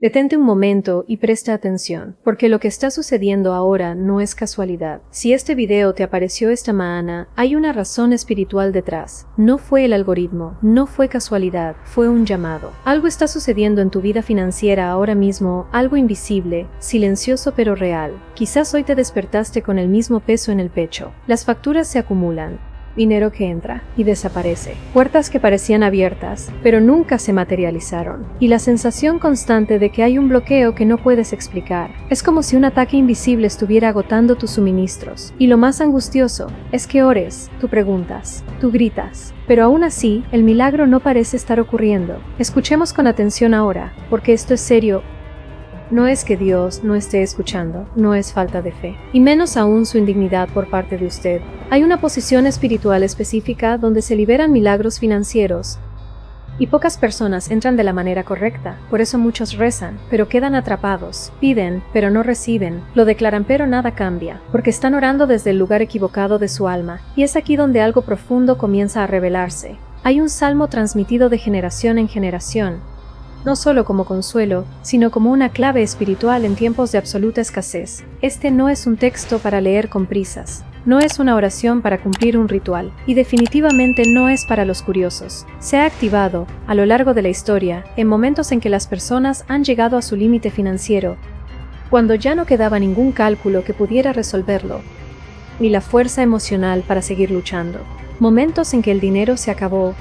Detente un momento y presta atención, porque lo que está sucediendo ahora no es casualidad. Si este video te apareció esta mañana, hay una razón espiritual detrás. No fue el algoritmo, no fue casualidad, fue un llamado. Algo está sucediendo en tu vida financiera ahora mismo, algo invisible, silencioso pero real. Quizás hoy te despertaste con el mismo peso en el pecho. Las facturas se acumulan. Dinero que entra y desaparece. Puertas que parecían abiertas, pero nunca se materializaron. Y la sensación constante de que hay un bloqueo que no puedes explicar. Es como si un ataque invisible estuviera agotando tus suministros. Y lo más angustioso es que ores, tú preguntas, tú gritas. Pero aún así, el milagro no parece estar ocurriendo. Escuchemos con atención ahora, porque esto es serio. No es que Dios no esté escuchando, no es falta de fe, y menos aún su indignidad por parte de usted. Hay una posición espiritual específica donde se liberan milagros financieros, y pocas personas entran de la manera correcta. Por eso muchos rezan, pero quedan atrapados, piden, pero no reciben, lo declaran pero nada cambia, porque están orando desde el lugar equivocado de su alma, y es aquí donde algo profundo comienza a revelarse. Hay un salmo transmitido de generación en generación, no solo como consuelo, sino como una clave espiritual en tiempos de absoluta escasez. Este no es un texto para leer con prisas, no es una oración para cumplir un ritual, y definitivamente no es para los curiosos. Se ha activado, a lo largo de la historia, en momentos en que las personas han llegado a su límite financiero, cuando ya no quedaba ningún cálculo que pudiera resolverlo, ni la fuerza emocional para seguir luchando. Momentos en que el dinero se acabó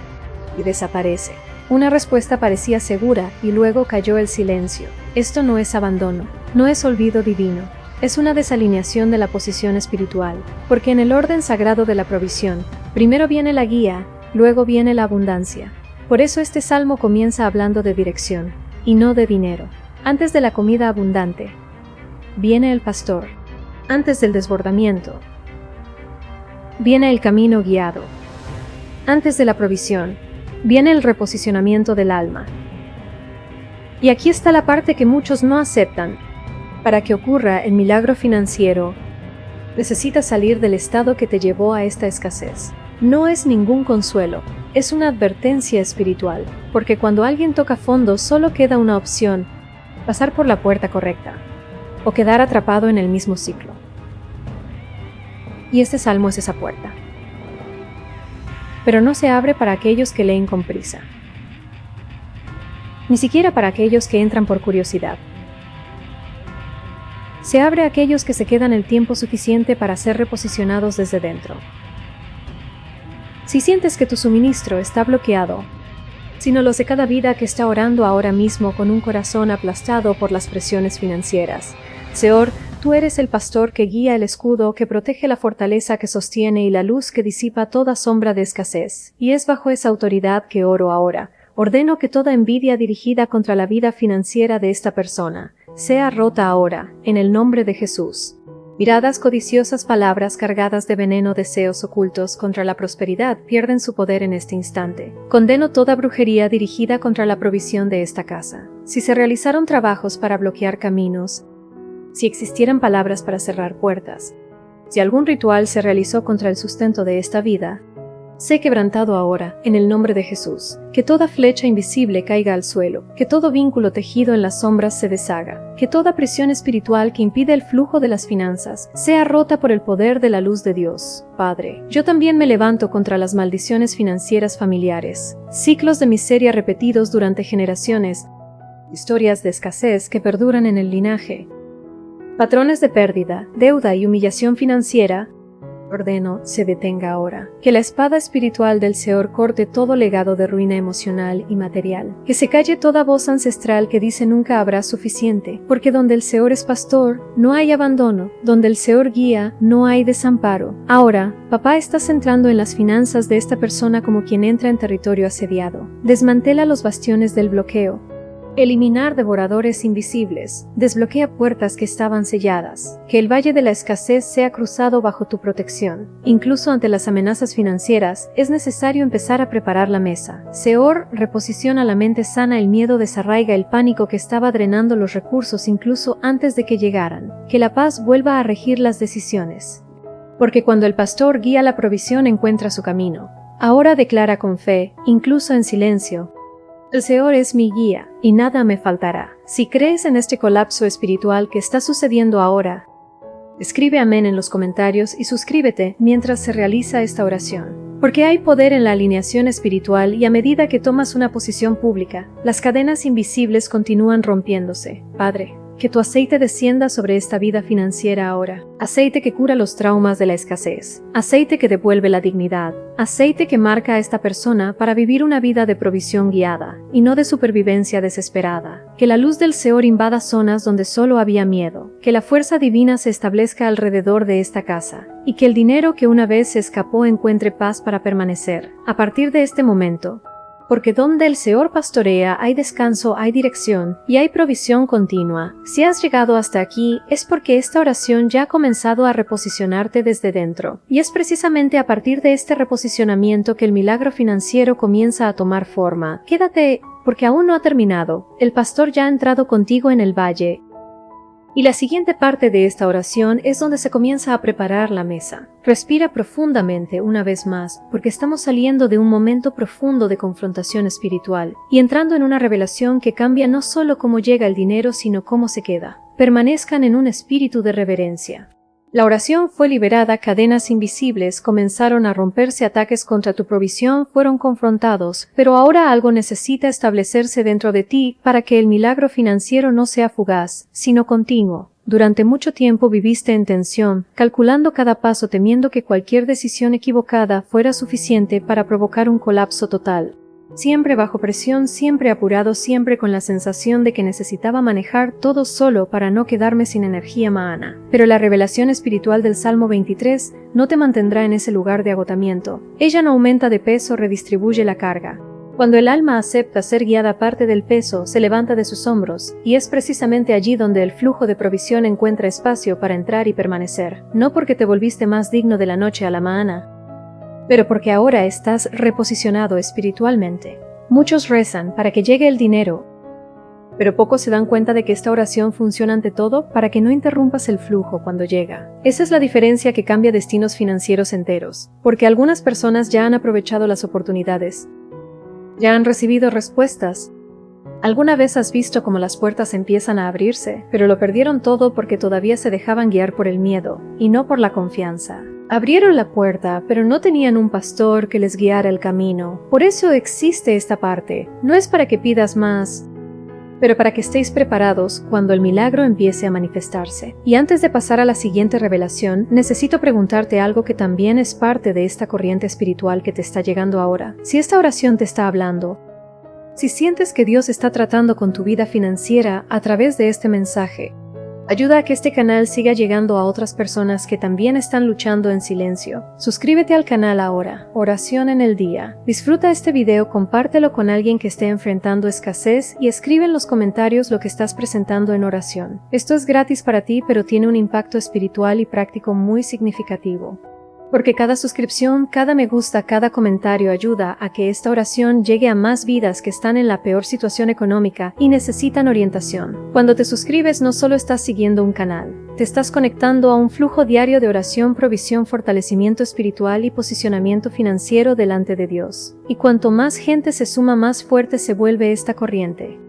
y desaparece. Una respuesta parecía segura y luego cayó el silencio. Esto no es abandono, no es olvido divino, es una desalineación de la posición espiritual, porque en el orden sagrado de la provisión, primero viene la guía, luego viene la abundancia. Por eso este salmo comienza hablando de dirección, y no de dinero. Antes de la comida abundante, viene el pastor. Antes del desbordamiento, viene el camino guiado. Antes de la provisión, viene el reposicionamiento del alma. Y aquí está la parte que muchos no aceptan. Para que ocurra el milagro financiero, necesitas salir del estado que te llevó a esta escasez. No es ningún consuelo, es una advertencia espiritual, porque cuando alguien toca fondo solo queda una opción: pasar por la puerta correcta, o quedar atrapado en el mismo ciclo. Y este salmo es esa puerta. Pero no se abre para aquellos que leen con prisa, ni siquiera para aquellos que entran por curiosidad. Se abre a aquellos que se quedan el tiempo suficiente para ser reposicionados desde dentro. Si sientes que tu suministro está bloqueado, sino los de cada vida que está orando ahora mismo con un corazón aplastado por las presiones financieras, Señor, tú eres el pastor que guía el escudo, que protege la fortaleza que sostiene y la luz que disipa toda sombra de escasez. Y es bajo esa autoridad que oro ahora. Ordeno que toda envidia dirigida contra la vida financiera de esta persona sea rota ahora, en el nombre de Jesús. Miradas codiciosas, palabras cargadas de veneno, deseos ocultos contra la prosperidad pierden su poder en este instante. Condeno toda brujería dirigida contra la provisión de esta casa. Si se realizaron trabajos para bloquear caminos, si existieran palabras para cerrar puertas, si algún ritual se realizó contra el sustento de esta vida, sé quebrantado ahora, en el nombre de Jesús, que toda flecha invisible caiga al suelo, que todo vínculo tejido en las sombras se deshaga, que toda presión espiritual que impide el flujo de las finanzas sea rota por el poder de la luz de Dios. Padre, yo también me levanto contra las maldiciones financieras familiares, ciclos de miseria repetidos durante generaciones, historias de escasez que perduran en el linaje, patrones de pérdida, deuda y humillación financiera. Ordeno, se detenga ahora. Que la espada espiritual del Señor corte todo legado de ruina emocional y material. Que se calle toda voz ancestral que dice nunca habrá suficiente. Porque donde el Señor es pastor, no hay abandono. Donde el Señor guía, no hay desamparo. Ahora, papá, estás entrando en las finanzas de esta persona como quien entra en territorio asediado. Desmantela los bastiones del bloqueo. Eliminar devoradores invisibles, desbloquea puertas que estaban selladas, que el valle de la escasez sea cruzado bajo tu protección. Incluso ante las amenazas financieras, es necesario empezar a preparar la mesa. Señor, reposiciona la mente sana, el miedo desarraiga el pánico que estaba drenando los recursos incluso antes de que llegaran. Que la paz vuelva a regir las decisiones. Porque cuando el pastor guía la provisión encuentra su camino. Ahora declara con fe, incluso en silencio: el Señor es mi guía, y nada me faltará. Si crees en este colapso espiritual que está sucediendo ahora, escribe amén en los comentarios y suscríbete mientras se realiza esta oración. Porque hay poder en la alineación espiritual y a medida que tomas una posición pública, las cadenas invisibles continúan rompiéndose. Padre, que tu aceite descienda sobre esta vida financiera ahora. Aceite que cura los traumas de la escasez. Aceite que devuelve la dignidad. Aceite que marca a esta persona para vivir una vida de provisión guiada y no de supervivencia desesperada. Que la luz del Señor invada zonas donde solo había miedo. Que la fuerza divina se establezca alrededor de esta casa. Y que el dinero que una vez se escapó encuentre paz para permanecer. A partir de este momento, porque donde el Señor pastorea hay descanso, hay dirección y hay provisión continua. Si has llegado hasta aquí es porque esta oración ya ha comenzado a reposicionarte desde dentro. Y es precisamente a partir de este reposicionamiento que el milagro financiero comienza a tomar forma. Quédate, porque aún no ha terminado. El pastor ya ha entrado contigo en el valle. Y la siguiente parte de esta oración es donde se comienza a preparar la mesa. Respira profundamente una vez más, porque estamos saliendo de un momento profundo de confrontación espiritual y entrando en una revelación que cambia no solo cómo llega el dinero, sino cómo se queda. Permanezcan en un espíritu de reverencia. La oración fue liberada, cadenas invisibles comenzaron a romperse, ataques contra tu provisión fueron confrontados, pero ahora algo necesita establecerse dentro de ti para que el milagro financiero no sea fugaz, sino continuo. Durante mucho tiempo viviste en tensión, calculando cada paso temiendo que cualquier decisión equivocada fuera suficiente para provocar un colapso total. Siempre bajo presión, siempre apurado, siempre con la sensación de que necesitaba manejar todo solo para no quedarme sin energía maana. Pero la revelación espiritual del Salmo 23 no te mantendrá en ese lugar de agotamiento. Ella no aumenta de peso, redistribuye la carga. Cuando el alma acepta ser guiada, parte del peso se levanta de sus hombros, y es precisamente allí donde el flujo de provisión encuentra espacio para entrar y permanecer. No porque te volviste más digno de la noche a la mañana, pero porque ahora estás reposicionado espiritualmente. Muchos rezan para que llegue el dinero, pero pocos se dan cuenta de que esta oración funciona ante todo para que no interrumpas el flujo cuando llega. Esa es la diferencia que cambia destinos financieros enteros, porque algunas personas ya han aprovechado las oportunidades, ya han recibido respuestas. ¿Alguna vez has visto cómo las puertas empiezan a abrirse, pero lo perdieron todo porque todavía se dejaban guiar por el miedo, y no por la confianza? Abrieron la puerta, pero no tenían un pastor que les guiara el camino. Por eso existe esta parte. No es para que pidas más, pero para que estéis preparados cuando el milagro empiece a manifestarse. Y antes de pasar a la siguiente revelación, necesito preguntarte algo que también es parte de esta corriente espiritual que te está llegando ahora. Si esta oración te está hablando, si sientes que Dios está tratando con tu vida financiera a través de este mensaje, ayuda a que este canal siga llegando a otras personas que también están luchando en silencio. Suscríbete al canal ahora. Oración en el día. Disfruta este video, compártelo con alguien que esté enfrentando escasez y escribe en los comentarios lo que estás presentando en oración. Esto es gratis para ti, pero tiene un impacto espiritual y práctico muy significativo. Porque cada suscripción, cada me gusta, cada comentario ayuda a que esta oración llegue a más vidas que están en la peor situación económica y necesitan orientación. Cuando te suscribes no solo estás siguiendo un canal, te estás conectando a un flujo diario de oración, provisión, fortalecimiento espiritual y posicionamiento financiero delante de Dios. Y cuanto más gente se suma, más fuerte se vuelve esta corriente.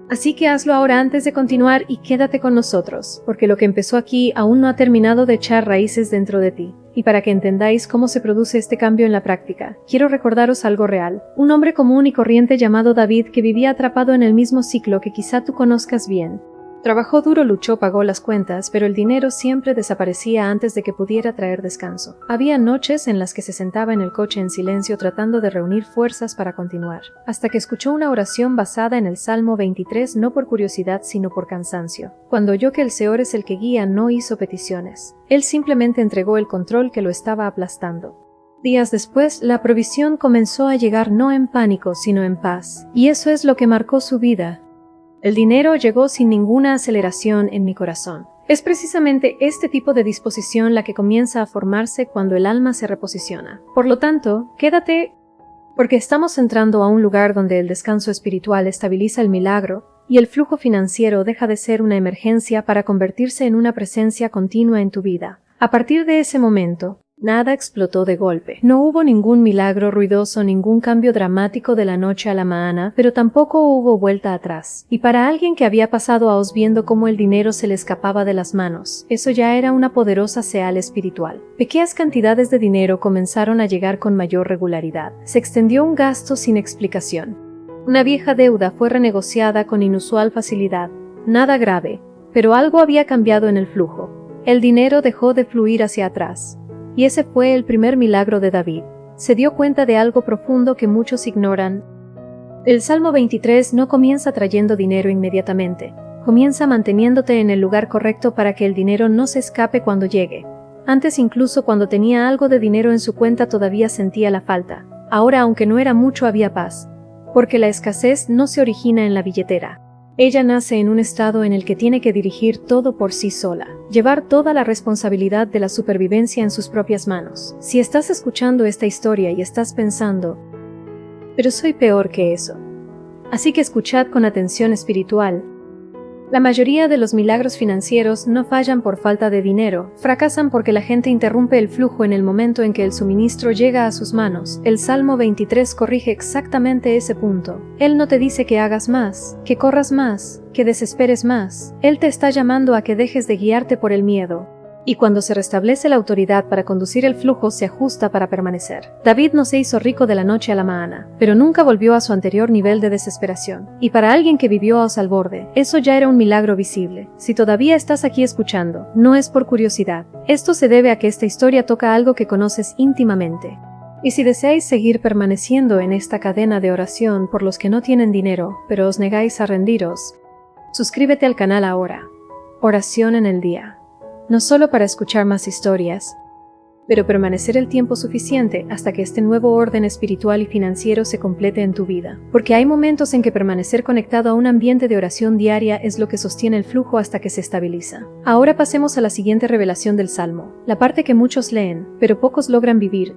Así que hazlo ahora antes de continuar y quédate con nosotros, porque lo que empezó aquí aún no ha terminado de echar raíces dentro de ti. Y para que entendáis cómo se produce este cambio en la práctica, quiero recordaros algo real. Un hombre común y corriente llamado David que vivía atrapado en el mismo ciclo que quizá tú conozcas bien. Trabajó duro, luchó, pagó las cuentas, pero el dinero siempre desaparecía antes de que pudiera traer descanso. Había noches en las que se sentaba en el coche en silencio tratando de reunir fuerzas para continuar, hasta que escuchó una oración basada en el Salmo 23 no por curiosidad sino por cansancio. Cuando oyó que el Señor es el que guía, no hizo peticiones. Él simplemente entregó el control que lo estaba aplastando. Días después, la provisión comenzó a llegar no en pánico sino en paz, y eso es lo que marcó su vida. El dinero llegó sin ninguna aceleración en mi corazón. Es precisamente este tipo de disposición la que comienza a formarse cuando el alma se reposiciona. Por lo tanto, quédate, porque estamos entrando a un lugar donde el descanso espiritual estabiliza el milagro y el flujo financiero deja de ser una emergencia para convertirse en una presencia continua en tu vida. A partir de ese momento, Nada explotó de golpe. No hubo ningún milagro ruidoso, ningún cambio dramático de la noche a la mañana, pero tampoco hubo vuelta atrás. Y para alguien que había pasado años viendo cómo el dinero se le escapaba de las manos, eso ya era una poderosa señal espiritual. Pequeñas cantidades de dinero comenzaron a llegar con mayor regularidad. Se extendió un gasto sin explicación. Una vieja deuda fue renegociada con inusual facilidad. Nada grave, pero algo había cambiado en el flujo. El dinero dejó de fluir hacia atrás. Y ese fue el primer milagro de David. Se dio cuenta de algo profundo que muchos ignoran. El Salmo 23 no comienza trayendo dinero inmediatamente. Comienza manteniéndote en el lugar correcto para que el dinero no se escape cuando llegue. Antes, incluso cuando tenía algo de dinero en su cuenta, todavía sentía la falta. Ahora, aunque no era mucho, había paz. Porque la escasez no se origina en la billetera. Ella nace en un estado en el que tiene que dirigir todo por sí sola, llevar toda la responsabilidad de la supervivencia en sus propias manos. Si estás escuchando esta historia y estás pensando, pero soy peor que eso. Así que escuchad con atención espiritual. La mayoría de los milagros financieros no fallan por falta de dinero, fracasan porque la gente interrumpe el flujo en el momento en que el suministro llega a sus manos. El Salmo 23 corrige exactamente ese punto. Él no te dice que hagas más, que corras más, que desesperes más. Él te está llamando a que dejes de guiarte por el miedo. Y cuando se restablece la autoridad para conducir el flujo, se ajusta para permanecer. David no se hizo rico de la noche a la mañana, pero nunca volvió a su anterior nivel de desesperación. Y para alguien que vivió al borde, eso ya era un milagro visible. Si todavía estás aquí escuchando, no es por curiosidad. Esto se debe a que esta historia toca algo que conoces íntimamente. Y si deseáis seguir permaneciendo en esta cadena de oración por los que no tienen dinero, pero os negáis a rendiros, suscríbete al canal ahora. Oración en el día. No solo para escuchar más historias, pero permanecer el tiempo suficiente hasta que este nuevo orden espiritual y financiero se complete en tu vida. Porque hay momentos en que permanecer conectado a un ambiente de oración diaria es lo que sostiene el flujo hasta que se estabiliza. Ahora pasemos a la siguiente revelación del Salmo, la parte que muchos leen, pero pocos logran vivir.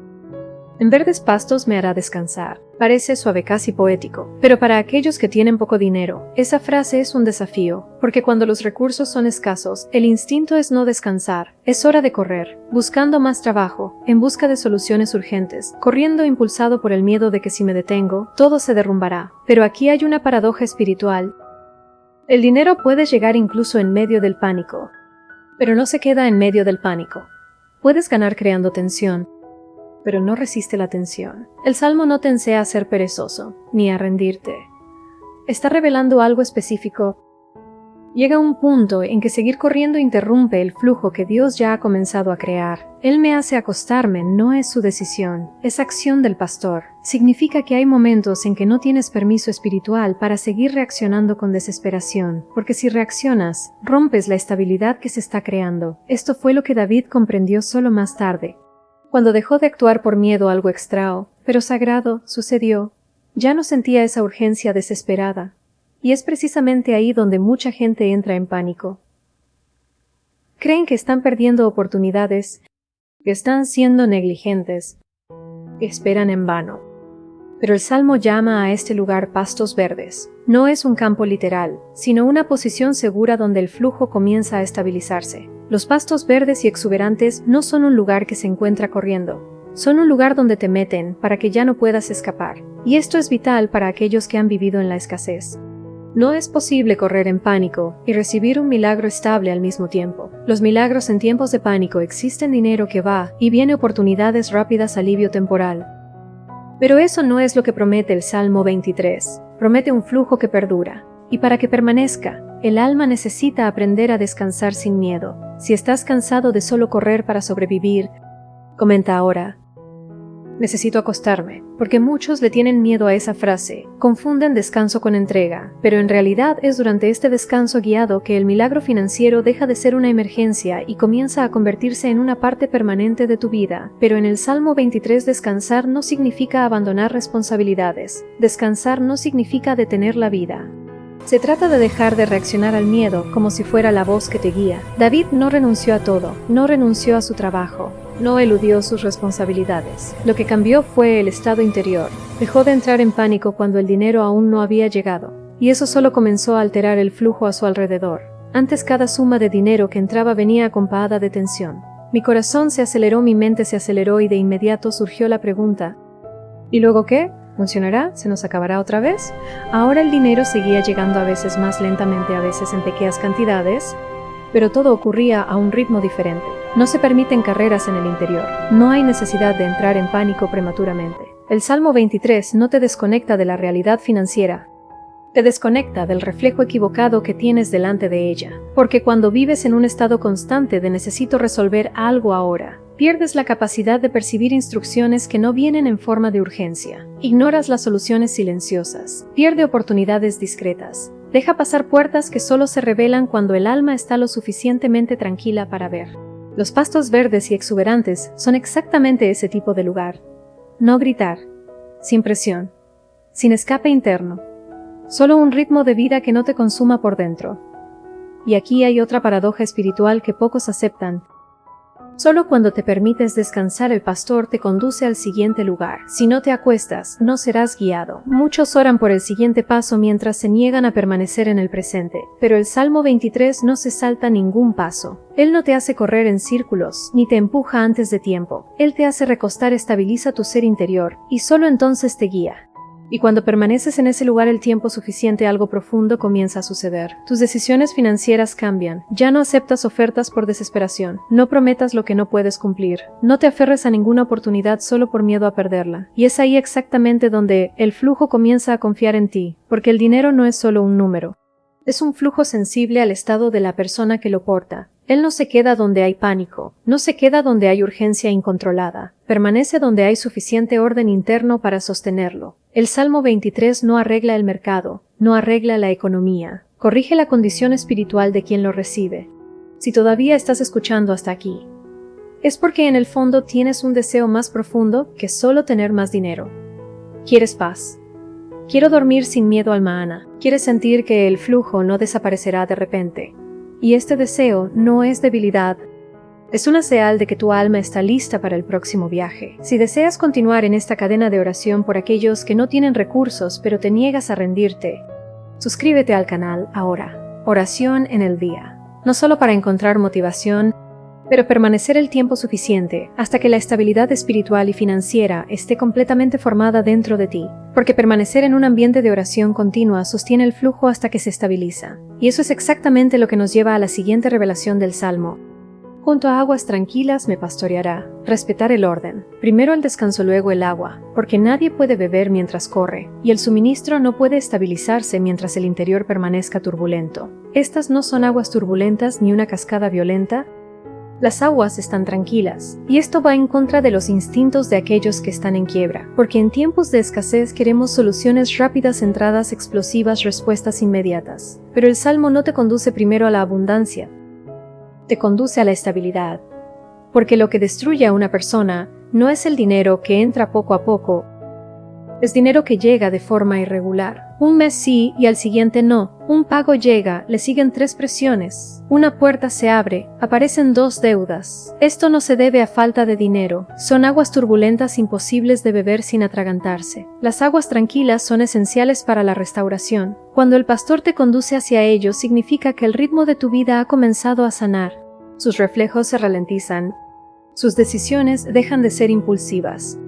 En verdes pastos me hará descansar. Parece suave, casi poético. Pero para aquellos que tienen poco dinero, esa frase es un desafío, porque cuando los recursos son escasos, el instinto es no descansar. Es hora de correr, buscando más trabajo, en busca de soluciones urgentes, corriendo impulsado por el miedo de que si me detengo, todo se derrumbará. Pero aquí hay una paradoja espiritual. El dinero puede llegar incluso en medio del pánico, pero no se queda en medio del pánico. Puedes ganar creando tensión, pero no resiste la tensión. El Salmo no te enseña a ser perezoso, ni a rendirte. Está revelando algo específico. Llega un punto en que seguir corriendo interrumpe el flujo que Dios ya ha comenzado a crear. Él me hace acostarme, no es su decisión, es acción del pastor. Significa que hay momentos en que no tienes permiso espiritual para seguir reaccionando con desesperación, porque si reaccionas, rompes la estabilidad que se está creando. Esto fue lo que David comprendió solo más tarde. Cuando dejó de actuar por miedo a algo extraño, pero sagrado, sucedió. Ya no sentía esa urgencia desesperada. Y es precisamente ahí donde mucha gente entra en pánico. Creen que están perdiendo oportunidades, que están siendo negligentes, que esperan en vano. Pero el Salmo llama a este lugar pastos verdes. No es un campo literal, sino una posición segura donde el flujo comienza a estabilizarse. Los pastos verdes y exuberantes no son un lugar que se encuentra corriendo. Son un lugar donde te meten para que ya no puedas escapar. Y esto es vital para aquellos que han vivido en la escasez. No es posible correr en pánico y recibir un milagro estable al mismo tiempo. Los milagros en tiempos de pánico existen dinero que va y viene oportunidades rápidas, alivio temporal. Pero eso no es lo que promete el Salmo 23. Promete un flujo que perdura. Y para que permanezca, el alma necesita aprender a descansar sin miedo. Si estás cansado de solo correr para sobrevivir, comenta ahora. Necesito acostarme, porque muchos le tienen miedo a esa frase, confunden descanso con entrega, pero en realidad es durante este descanso guiado que el milagro financiero deja de ser una emergencia y comienza a convertirse en una parte permanente de tu vida. Pero en el Salmo 23 descansar no significa abandonar responsabilidades, descansar no significa detener la vida. Se trata de dejar de reaccionar al miedo como si fuera la voz que te guía. David no renunció a todo, no renunció a su trabajo, no eludió sus responsabilidades. Lo que cambió fue el estado interior. Dejó de entrar en pánico cuando el dinero aún no había llegado, y eso solo comenzó a alterar el flujo a su alrededor. Antes cada suma de dinero que entraba venía acompañada de tensión. Mi corazón se aceleró, mi mente se aceleró y de inmediato surgió la pregunta: ¿y luego qué? ¿Funcionará? ¿Se nos acabará otra vez? Ahora el dinero seguía llegando, a veces más lentamente, a veces en pequeñas cantidades, pero todo ocurría a un ritmo diferente. No se permiten carreras en el interior. No hay necesidad de entrar en pánico prematuramente. El Salmo 23 no te desconecta de la realidad financiera. Te desconecta del reflejo equivocado que tienes delante de ella. Porque cuando vives en un estado constante de necesito resolver algo ahora, pierdes la capacidad de percibir instrucciones que no vienen en forma de urgencia. Ignoras las soluciones silenciosas. Pierde oportunidades discretas. Deja pasar puertas que solo se revelan cuando el alma está lo suficientemente tranquila para ver. Los pastos verdes y exuberantes son exactamente ese tipo de lugar. No gritar, sin presión, sin escape interno. Solo un ritmo de vida que no te consuma por dentro. Y aquí hay otra paradoja espiritual que pocos aceptan. Solo cuando te permites descansar, el pastor te conduce al siguiente lugar. Si no te acuestas, no serás guiado. Muchos oran por el siguiente paso mientras se niegan a permanecer en el presente. Pero el Salmo 23 no se salta ningún paso. Él no te hace correr en círculos, ni te empuja antes de tiempo. Él te hace recostar, estabiliza tu ser interior, y solo entonces te guía. Y cuando permaneces en ese lugar el tiempo suficiente, algo profundo comienza a suceder. Tus decisiones financieras cambian. Ya no aceptas ofertas por desesperación. No prometas lo que no puedes cumplir. No te aferres a ninguna oportunidad solo por miedo a perderla. Y es ahí exactamente donde el flujo comienza a confiar en ti, porque el dinero no es solo un número. Es un flujo sensible al estado de la persona que lo porta. Él no se queda donde hay pánico, no se queda donde hay urgencia incontrolada, permanece donde hay suficiente orden interno para sostenerlo. El Salmo 23 no arregla el mercado, no arregla la economía, corrige la condición espiritual de quien lo recibe. Si todavía estás escuchando hasta aquí, es porque en el fondo tienes un deseo más profundo que solo tener más dinero. Quieres paz. Quiero dormir sin miedo al mañana. Quieres sentir que el flujo no desaparecerá de repente. Y este deseo no es debilidad. Es una señal de que tu alma está lista para el próximo viaje. Si deseas continuar en esta cadena de oración por aquellos que no tienen recursos pero te niegas a rendirte, suscríbete al canal ahora. Oración en el día. No solo para encontrar motivación, pero permanecer el tiempo suficiente hasta que la estabilidad espiritual y financiera esté completamente formada dentro de ti, porque permanecer en un ambiente de oración continua sostiene el flujo hasta que se estabiliza. Y eso es exactamente lo que nos lleva a la siguiente revelación del Salmo. Junto a aguas tranquilas me pastoreará. Respetar el orden. Primero el descanso, luego el agua, porque nadie puede beber mientras corre, y el suministro no puede estabilizarse mientras el interior permanezca turbulento. Estas no son aguas turbulentas ni una cascada violenta. Las aguas están tranquilas, y esto va en contra de los instintos de aquellos que están en quiebra, porque en tiempos de escasez queremos soluciones rápidas, entradas explosivas, respuestas inmediatas. Pero el Salmo no te conduce primero a la abundancia, te conduce a la estabilidad. Porque lo que destruye a una persona no es el dinero que entra poco a poco, es dinero que llega de forma irregular. Un mes sí y al siguiente no. Un pago llega, le siguen 3 presiones. Una puerta se abre, aparecen 2 deudas. Esto no se debe a falta de dinero. Son aguas turbulentas imposibles de beber sin atragantarse. Las aguas tranquilas son esenciales para la restauración. Cuando el pastor te conduce hacia ellos, significa que el ritmo de tu vida ha comenzado a sanar. Sus reflejos se ralentizan. Sus decisiones dejan de ser impulsivas.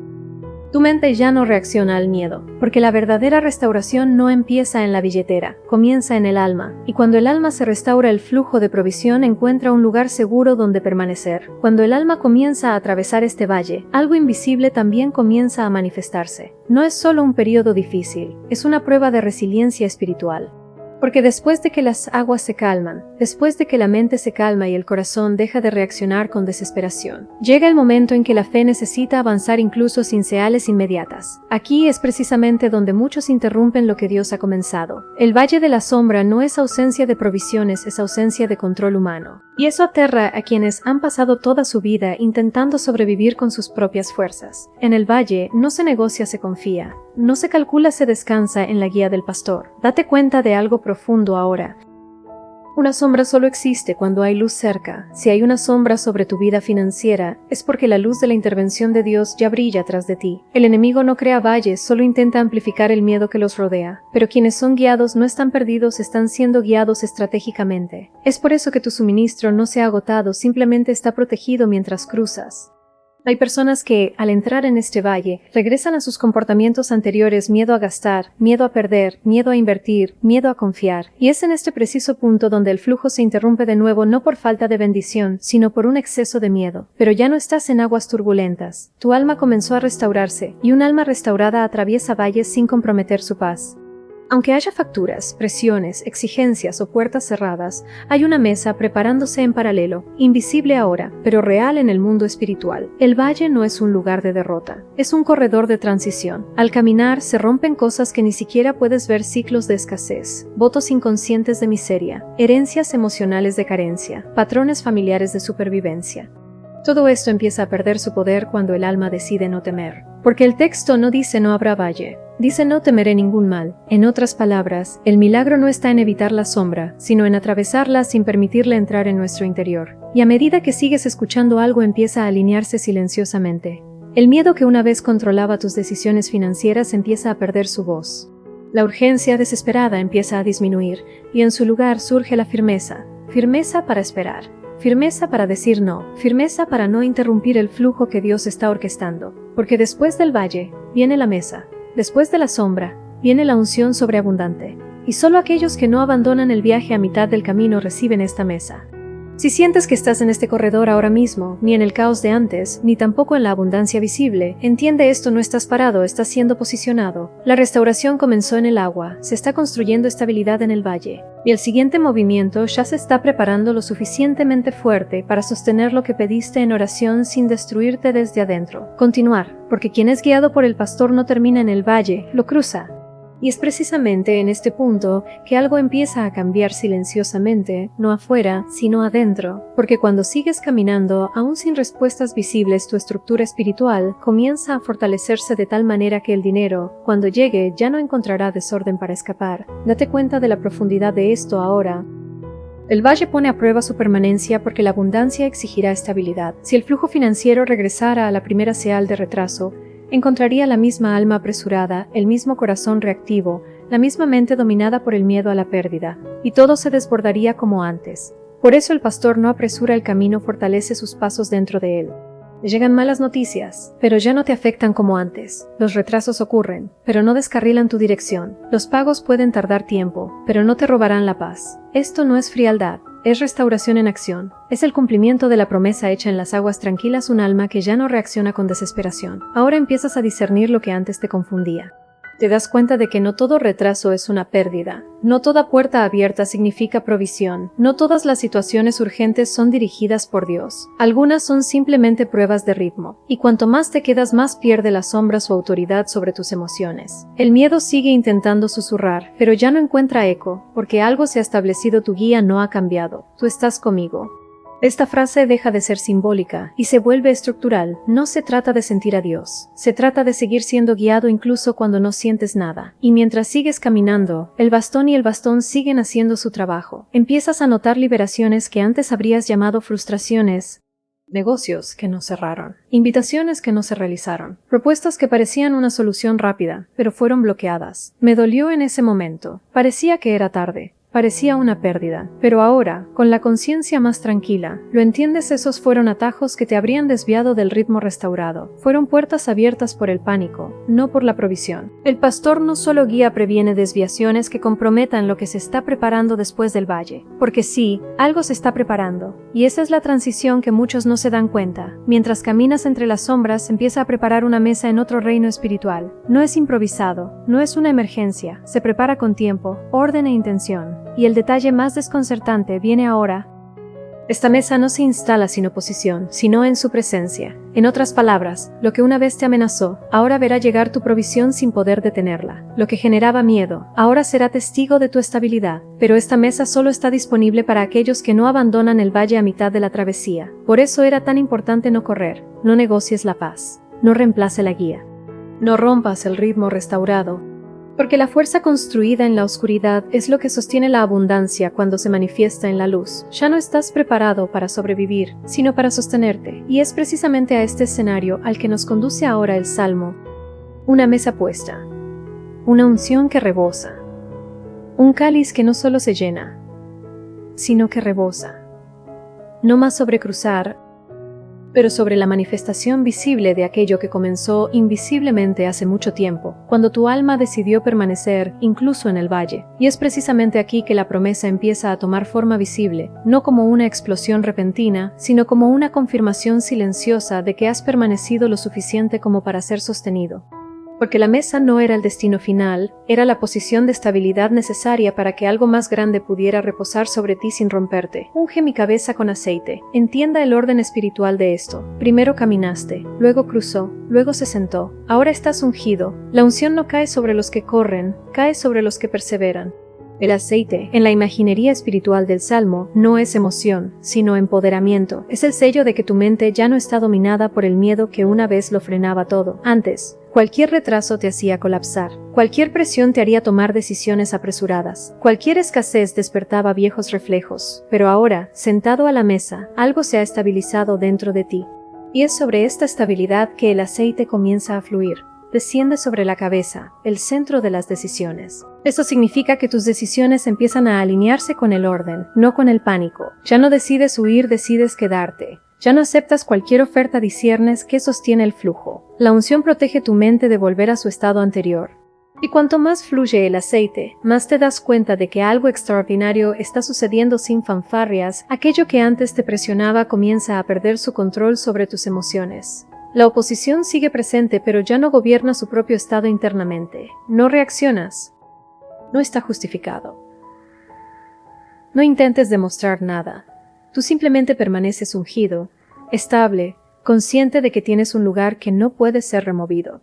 Tu mente ya no reacciona al miedo, porque la verdadera restauración no empieza en la billetera, comienza en el alma, y cuando el alma se restaura, el flujo de provisión encuentra un lugar seguro donde permanecer. Cuando el alma comienza a atravesar este valle, algo invisible también comienza a manifestarse. No es solo un periodo difícil, es una prueba de resiliencia espiritual. Porque después de que las aguas se calman, después de que la mente se calma y el corazón deja de reaccionar con desesperación, llega el momento en que la fe necesita avanzar incluso sin señales inmediatas. Aquí es precisamente donde muchos interrumpen lo que Dios ha comenzado. El valle de la sombra no es ausencia de provisiones, es ausencia de control humano. Y eso aterra a quienes han pasado toda su vida intentando sobrevivir con sus propias fuerzas. En el valle no se negocia, se confía. No se calcula, se descansa en la guía del pastor. Date cuenta de algo profundo ahora. Una sombra solo existe cuando hay luz cerca. Si hay una sombra sobre tu vida financiera, es porque la luz de la intervención de Dios ya brilla tras de ti. El enemigo no crea valles, solo intenta amplificar el miedo que los rodea. Pero quienes son guiados no están perdidos, están siendo guiados estratégicamente. Es por eso que tu suministro no se ha agotado, simplemente está protegido mientras cruzas. Hay personas que, al entrar en este valle, regresan a sus comportamientos anteriores: miedo a gastar, miedo a perder, miedo a invertir, miedo a confiar. Y es en este preciso punto donde el flujo se interrumpe de nuevo, no por falta de bendición, sino por un exceso de miedo. Pero ya no estás en aguas turbulentas. Tu alma comenzó a restaurarse, y un alma restaurada atraviesa valles sin comprometer su paz. Aunque haya facturas, presiones, exigencias o puertas cerradas, hay una mesa preparándose en paralelo, invisible ahora, pero real en el mundo espiritual. El valle no es un lugar de derrota, es un corredor de transición. Al caminar se rompen cosas que ni siquiera puedes ver: ciclos de escasez, votos inconscientes de miseria, herencias emocionales de carencia, patrones familiares de supervivencia. Todo esto empieza a perder su poder cuando el alma decide no temer. Porque el texto no dice no habrá valle, dice no temeré ningún mal. En otras palabras, el milagro no está en evitar la sombra, sino en atravesarla sin permitirle entrar en nuestro interior. Y a medida que sigues escuchando, algo empieza a alinearse silenciosamente. El miedo que una vez controlaba tus decisiones financieras empieza a perder su voz. La urgencia desesperada empieza a disminuir, y en su lugar surge la firmeza. Firmeza para esperar. Firmeza para decir no, firmeza para no interrumpir el flujo que Dios está orquestando. Porque después del valle, viene la mesa. Después de la sombra, viene la unción sobreabundante. Y solo aquellos que no abandonan el viaje a mitad del camino reciben esta mesa. Si sientes que estás en este corredor ahora mismo, ni en el caos de antes, ni tampoco en la abundancia visible, entiende esto: no estás parado, estás siendo posicionado. La restauración comenzó en el agua, se está construyendo estabilidad en el valle. Y el siguiente movimiento ya se está preparando lo suficientemente fuerte para sostener lo que pediste en oración sin destruirte desde adentro. Continuar, porque quien es guiado por el pastor no termina en el valle, lo cruza. Y es precisamente en este punto que algo empieza a cambiar silenciosamente, no afuera, sino adentro, porque cuando sigues caminando, aún sin respuestas visibles, tu estructura espiritual comienza a fortalecerse de tal manera que el dinero, cuando llegue, ya no encontrará desorden para escapar. Date cuenta de la profundidad de esto ahora. El valle pone a prueba su permanencia porque la abundancia exigirá estabilidad. Si el flujo financiero regresara a la primera señal de retraso, encontraría la misma alma apresurada, el mismo corazón reactivo, la misma mente dominada por el miedo a la pérdida, y todo se desbordaría como antes. Por eso el pastor no apresura el camino, fortalece sus pasos dentro de él. Le llegan malas noticias, pero ya no te afectan como antes. Los retrasos ocurren, pero no descarrilan tu dirección. Los pagos pueden tardar tiempo, pero no te robarán la paz. Esto no es frialdad. Es restauración en acción. Es el cumplimiento de la promesa hecha en las aguas tranquilas, un alma que ya no reacciona con desesperación. Ahora empiezas a discernir lo que antes te confundía. Te das cuenta de que no todo retraso es una pérdida. No toda puerta abierta significa provisión. No todas las situaciones urgentes son dirigidas por Dios. Algunas son simplemente pruebas de ritmo. Y cuanto más te quedas, más pierde la sombra su autoridad sobre tus emociones. El miedo sigue intentando susurrar, pero ya no encuentra eco, porque algo se ha establecido: tu guía no ha cambiado. Tú estás conmigo. Esta frase deja de ser simbólica y se vuelve estructural. No se trata de sentir a Dios, se trata de seguir siendo guiado incluso cuando no sientes nada. Y mientras sigues caminando, el bastón y el bastón siguen haciendo su trabajo. Empiezas a notar liberaciones que antes habrías llamado frustraciones, negocios que no cerraron, invitaciones que no se realizaron, propuestas que parecían una solución rápida, pero fueron bloqueadas. Me dolió en ese momento, parecía que era tarde. Parecía una pérdida, pero ahora, con la conciencia más tranquila, lo entiendes: esos fueron atajos que te habrían desviado del ritmo restaurado. Fueron puertas abiertas por el pánico, no por la provisión. El pastor no solo guía, previene desviaciones que comprometan lo que se está preparando después del valle. Porque sí, algo se está preparando, y esa es la transición que muchos no se dan cuenta. Mientras caminas entre las sombras, empieza a preparar una mesa en otro reino espiritual. No es improvisado, no es una emergencia, se prepara con tiempo, orden e intención. Y el detalle más desconcertante viene ahora. Esta mesa no se instala sin oposición, sino en su presencia. En otras palabras, lo que una vez te amenazó, ahora verá llegar tu provisión sin poder detenerla. Lo que generaba miedo, ahora será testigo de tu estabilidad. Pero esta mesa solo está disponible para aquellos que no abandonan el valle a mitad de la travesía. Por eso era tan importante no correr. No negocies la paz. No reemplace la guía. No rompas el ritmo restaurado. Porque la fuerza construida en la oscuridad es lo que sostiene la abundancia cuando se manifiesta en la luz. Ya no estás preparado para sobrevivir, sino para sostenerte. Y es precisamente a este escenario al que nos conduce ahora el Salmo. Una mesa puesta. Una unción que rebosa. Un cáliz que no solo se llena, sino que rebosa. No más sobrecruzar, pero sobre la manifestación visible de aquello que comenzó invisiblemente hace mucho tiempo, cuando tu alma decidió permanecer incluso en el valle. Y es precisamente aquí que la promesa empieza a tomar forma visible, no como una explosión repentina, sino como una confirmación silenciosa de que has permanecido lo suficiente como para ser sostenido. Porque la mesa no era el destino final, era la posición de estabilidad necesaria para que algo más grande pudiera reposar sobre ti sin romperte. Unge mi cabeza con aceite. Entienda el orden espiritual de esto. Primero caminaste, luego cruzó, luego se sentó. Ahora estás ungido. La unción no cae sobre los que corren, cae sobre los que perseveran. El aceite, en la imaginería espiritual del Salmo, no es emoción, sino empoderamiento. Es el sello de que tu mente ya no está dominada por el miedo que una vez lo frenaba todo. Antes, cualquier retraso te hacía colapsar. Cualquier presión te haría tomar decisiones apresuradas. Cualquier escasez despertaba viejos reflejos. Pero ahora, sentado a la mesa, algo se ha estabilizado dentro de ti. Y es sobre esta estabilidad que el aceite comienza a fluir. Desciende sobre la cabeza, el centro de las decisiones. Eso significa que tus decisiones empiezan a alinearse con el orden, no con el pánico. Ya no decides huir, decides quedarte. Ya no aceptas cualquier oferta, disciernes que sostiene el flujo. La unción protege tu mente de volver a su estado anterior. Y cuanto más fluye el aceite, más te das cuenta de que algo extraordinario está sucediendo sin fanfarrias. Aquello que antes te presionaba comienza a perder su control sobre tus emociones. La oposición sigue presente, pero ya no gobierna su propio estado internamente. No reaccionas. No está justificado. No intentes demostrar nada. Tú simplemente permaneces ungido, estable, consciente de que tienes un lugar que no puede ser removido.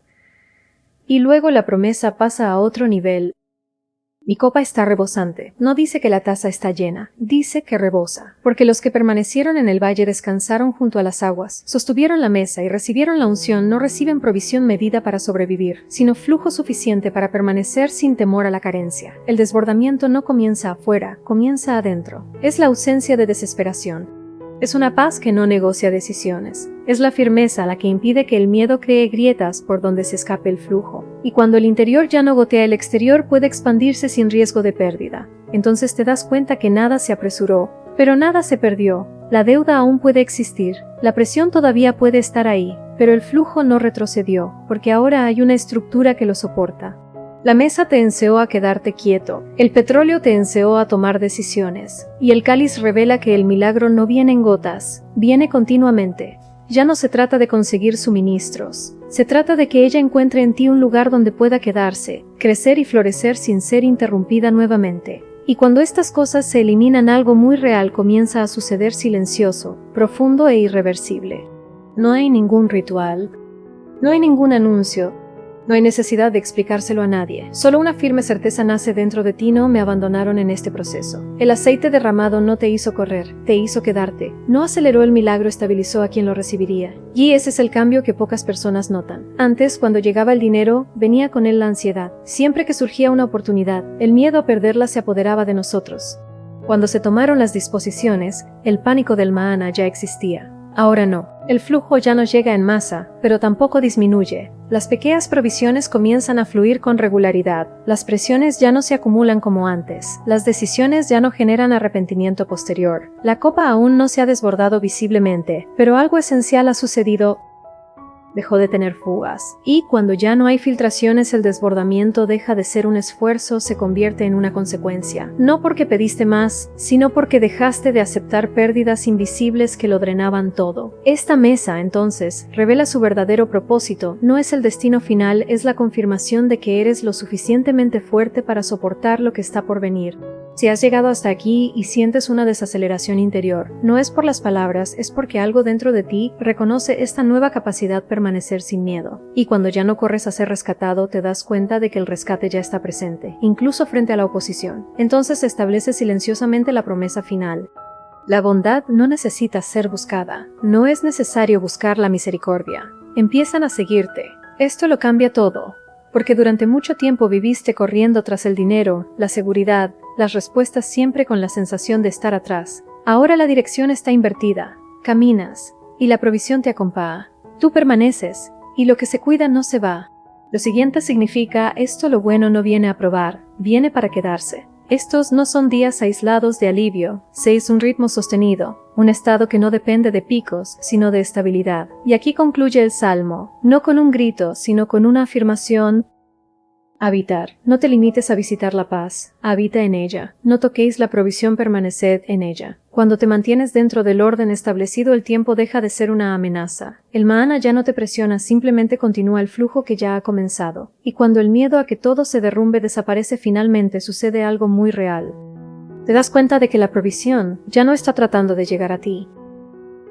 Y luego la promesa pasa a otro nivel. Mi copa está rebosante. No dice que la taza está llena, dice que rebosa. Porque los que permanecieron en el valle descansaron junto a las aguas, sostuvieron la mesa y recibieron la unción. No reciben provisión medida para sobrevivir, sino flujo suficiente para permanecer sin temor a la carencia. El desbordamiento no comienza afuera, comienza adentro. Es la ausencia de desesperación. Es una paz que no negocia decisiones. Es la firmeza la que impide que el miedo cree grietas por donde se escape el flujo. Y cuando el interior ya no gotea, el exterior puede expandirse sin riesgo de pérdida. Entonces te das cuenta que nada se apresuró, pero nada se perdió. La deuda aún puede existir, la presión todavía puede estar ahí, pero el flujo no retrocedió, porque ahora hay una estructura que lo soporta. La mesa te enseó a quedarte quieto, el petróleo te enseó a tomar decisiones, y el cáliz revela que el milagro no viene en gotas, viene continuamente. Ya no se trata de conseguir suministros, se trata de que ella encuentre en ti un lugar donde pueda quedarse, crecer y florecer sin ser interrumpida nuevamente. Y cuando estas cosas se eliminan, algo muy real comienza a suceder, silencioso, profundo e irreversible. No hay ningún ritual, no hay ningún anuncio. No hay necesidad de explicárselo a nadie. Solo una firme certeza nace dentro de ti: no me abandonaron en este proceso. El aceite derramado no te hizo correr, te hizo quedarte. No aceleró el milagro, estabilizó a quien lo recibiría. Y ese es el cambio que pocas personas notan. Antes, cuando llegaba el dinero, venía con él la ansiedad. Siempre que surgía una oportunidad, el miedo a perderla se apoderaba de nosotros. Cuando se tomaron las disposiciones, el pánico del maná ya existía. Ahora no. El flujo ya no llega en masa, pero tampoco disminuye. Las pequeñas provisiones comienzan a fluir con regularidad. Las presiones ya no se acumulan como antes. Las decisiones ya no generan arrepentimiento posterior. La copa aún no se ha desbordado visiblemente, pero algo esencial ha sucedido. Dejó de tener fugas. Y cuando ya no hay filtraciones, el desbordamiento deja de ser un esfuerzo, se convierte en una consecuencia. No porque pediste más, sino porque dejaste de aceptar pérdidas invisibles que lo drenaban todo. Esta mesa, entonces, revela su verdadero propósito. No es el destino final, es la confirmación de que eres lo suficientemente fuerte para soportar lo que está por venir. Si has llegado hasta aquí y sientes una desaceleración interior, no es por las palabras, es porque algo dentro de ti reconoce esta nueva capacidad de permanecer sin miedo. Y cuando ya no corres a ser rescatado, te das cuenta de que el rescate ya está presente, incluso frente a la oposición. Entonces se establece silenciosamente la promesa final. La bondad no necesita ser buscada. No es necesario buscar la misericordia. Empiezan a seguirte. Esto lo cambia todo. porque durante mucho tiempo viviste corriendo tras el dinero, la seguridad, las respuestas siempre con la sensación de estar atrás. Ahora la dirección está invertida, caminas, y la provisión te acompaña. Tú permaneces, y lo que se cuida no se va. Lo siguiente significa, esto lo bueno no viene a probar, viene para quedarse. Estos no son días aislados de alivio, es un ritmo sostenido, un estado que no depende de picos, sino de estabilidad. Y aquí concluye el Salmo, no con un grito, sino con una afirmación. Habitar. No te limites a visitar la paz, habita en ella. No toquéis la provisión, permaneced en ella. Cuando te mantienes dentro del orden establecido, el tiempo deja de ser una amenaza. El Mahana ya no te presiona, simplemente continúa el flujo que ya ha comenzado. Y cuando el miedo a que todo se derrumbe desaparece, finalmente sucede algo muy real. Te das cuenta de que la provisión ya no está tratando de llegar a ti.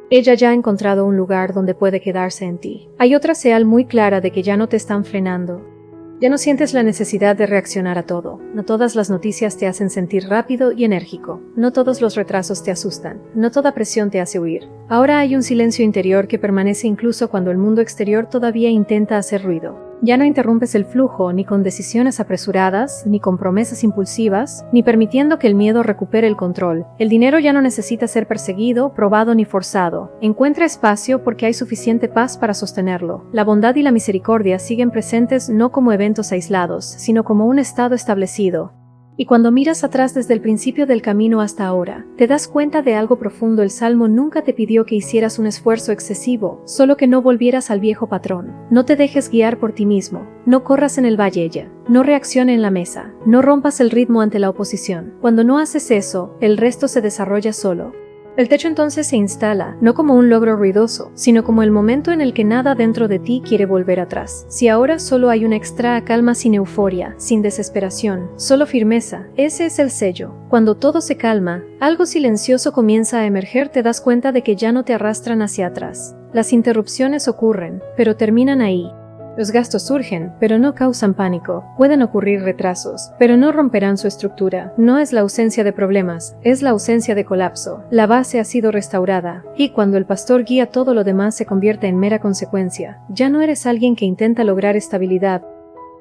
Ella ya ha encontrado un lugar donde puede quedarse en ti. Hay otra señal muy clara de que ya no te están frenando. Ya no sientes la necesidad de reaccionar a todo. No todas las noticias te hacen sentir rápido y enérgico. No todos los retrasos te asustan. No toda presión te hace huir. Ahora hay un silencio interior que permanece incluso cuando el mundo exterior todavía intenta hacer ruido. Ya no interrumpes el flujo ni con decisiones apresuradas, ni con promesas impulsivas, ni permitiendo que el miedo recupere el control. El dinero ya no necesita ser perseguido, probado ni forzado. Encuentra espacio porque hay suficiente paz para sostenerlo. La bondad y la misericordia siguen presentes no como eventos aislados, sino como un estado establecido. Y cuando miras atrás desde el principio del camino hasta ahora, te das cuenta de algo profundo. El Salmo nunca te pidió que hicieras un esfuerzo excesivo, solo que no volvieras al viejo patrón. No te dejes guiar por ti mismo, no corras en el valle ella, no reaccione en la mesa, no rompas el ritmo ante la oposición. Cuando no haces eso, el resto se desarrolla solo. El techo entonces se instala, no como un logro ruidoso, sino como el momento en el que nada dentro de ti quiere volver atrás. Si ahora solo hay una extra calma sin euforia, sin desesperación, solo firmeza, ese es el sello. Cuando todo se calma, algo silencioso comienza a emerger, te das cuenta de que ya no te arrastran hacia atrás. Las interrupciones ocurren, pero terminan ahí. Los gastos surgen, pero no causan pánico. Pueden ocurrir retrasos, pero no romperán su estructura. No es la ausencia de problemas, es la ausencia de colapso. La base ha sido restaurada, y cuando el pastor guía, todo lo demás se convierte en mera consecuencia. Ya no eres alguien que intenta lograr estabilidad.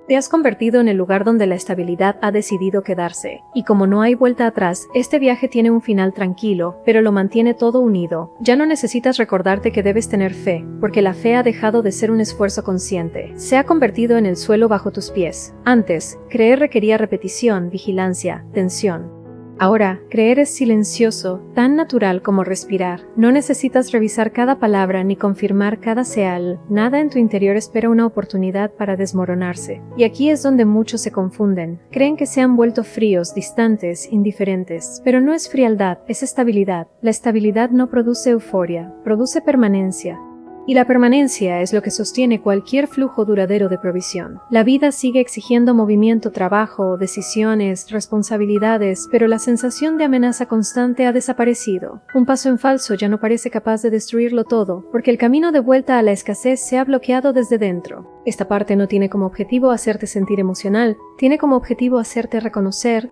Te has convertido en el lugar donde la estabilidad ha decidido quedarse, y como no hay vuelta atrás, este viaje tiene un final tranquilo, pero lo mantiene todo unido. Ya no necesitas recordarte que debes tener fe, porque la fe ha dejado de ser un esfuerzo consciente. Se ha convertido en el suelo bajo tus pies. Antes, creer requería repetición, vigilancia, tensión. Ahora, creer es silencioso, tan natural como respirar. No necesitas revisar cada palabra ni confirmar cada señal. Nada en tu interior espera una oportunidad para desmoronarse. Y aquí es donde muchos se confunden. Creen que se han vuelto fríos, distantes, indiferentes. Pero no es frialdad, es estabilidad. La estabilidad no produce euforia, produce permanencia. Y la permanencia es lo que sostiene cualquier flujo duradero de provisión. La vida sigue exigiendo movimiento, trabajo, decisiones, responsabilidades, pero la sensación de amenaza constante ha desaparecido. Un paso en falso ya no parece capaz de destruirlo todo, porque el camino de vuelta a la escasez se ha bloqueado desde dentro. Esta parte no tiene como objetivo hacerte sentir emocional, tiene como objetivo hacerte reconocer.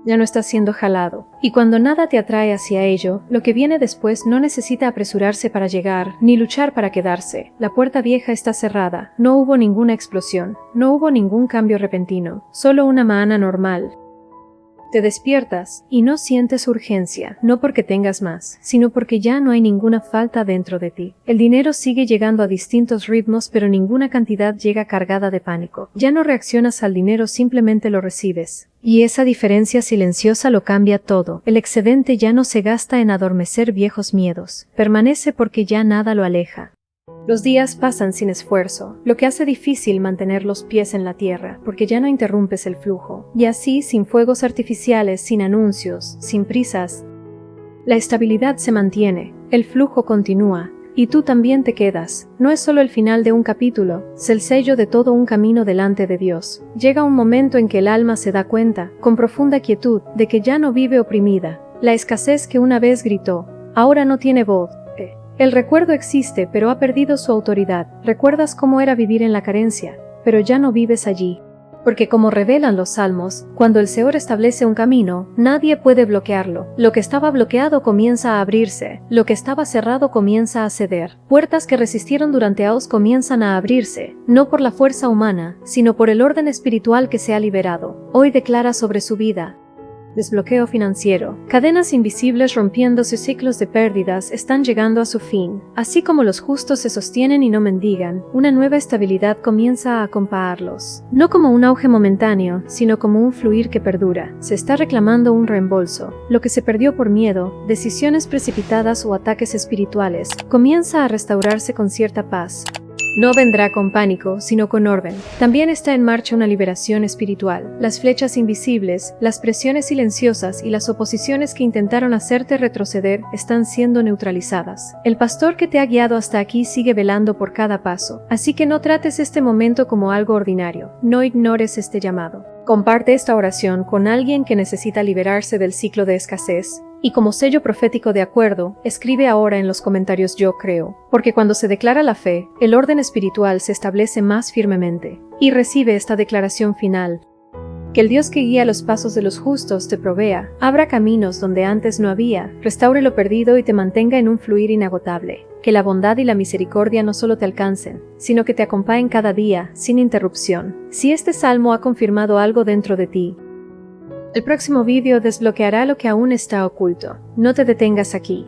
Ya no estás siendo jalado. Y cuando nada te atrae hacia ello, lo que viene después no necesita apresurarse para llegar, ni luchar para quedarse. La puerta vieja está cerrada. No hubo ninguna explosión. No hubo ningún cambio repentino. Solo una maana normal. Te despiertas y no sientes urgencia, no porque tengas más, sino porque ya no hay ninguna falta dentro de ti. El dinero sigue llegando a distintos ritmos, pero ninguna cantidad llega cargada de pánico. Ya no reaccionas al dinero, simplemente lo recibes. Y esa diferencia silenciosa lo cambia todo. El excedente ya no se gasta en adormecer viejos miedos. Permanece porque ya nada lo aleja. Los días pasan sin esfuerzo, lo que hace difícil mantener los pies en la tierra, porque ya no interrumpes el flujo. Y así, sin fuegos artificiales, sin anuncios, sin prisas, la estabilidad se mantiene, el flujo continúa, y tú también te quedas. No es solo el final de un capítulo, es el sello de todo un camino delante de Dios. Llega un momento en que el alma se da cuenta, con profunda quietud, de que ya no vive oprimida. La escasez que una vez gritó, ahora no tiene voz. El recuerdo existe, pero ha perdido su autoridad. Recuerdas cómo era vivir en la carencia, pero ya no vives allí. Porque como revelan los salmos, cuando el Señor establece un camino, nadie puede bloquearlo. Lo que estaba bloqueado comienza a abrirse, lo que estaba cerrado comienza a ceder. Puertas que resistieron durante años comienzan a abrirse, no por la fuerza humana, sino por el orden espiritual que se ha liberado. Hoy declara sobre su vida. Desbloqueo financiero. Cadenas invisibles rompiendo sus ciclos de pérdidas están llegando a su fin. Así como los justos se sostienen y no mendigan, una nueva estabilidad comienza a acompañarlos. No como un auge momentáneo, sino como un fluir que perdura. Se está reclamando un reembolso. Lo que se perdió por miedo, decisiones precipitadas o ataques espirituales, comienza a restaurarse con cierta paz. No vendrá con pánico, sino con orden. También está en marcha una liberación espiritual. Las flechas invisibles, las presiones silenciosas y las oposiciones que intentaron hacerte retroceder están siendo neutralizadas. El pastor que te ha guiado hasta aquí sigue velando por cada paso, así que no trates este momento como algo ordinario. No ignores este llamado. Comparte esta oración con alguien que necesita liberarse del ciclo de escasez. Y como sello profético de acuerdo, escribe ahora en los comentarios yo creo, porque cuando se declara la fe, el orden espiritual se establece más firmemente. Y recibe esta declaración final. Que el Dios que guía los pasos de los justos te provea, abra caminos donde antes no había, restaure lo perdido y te mantenga en un fluir inagotable. Que la bondad y la misericordia no solo te alcancen, sino que te acompañen cada día, sin interrupción. Si este salmo ha confirmado algo dentro de ti, el próximo vídeo desbloqueará lo que aún está oculto. No te detengas aquí.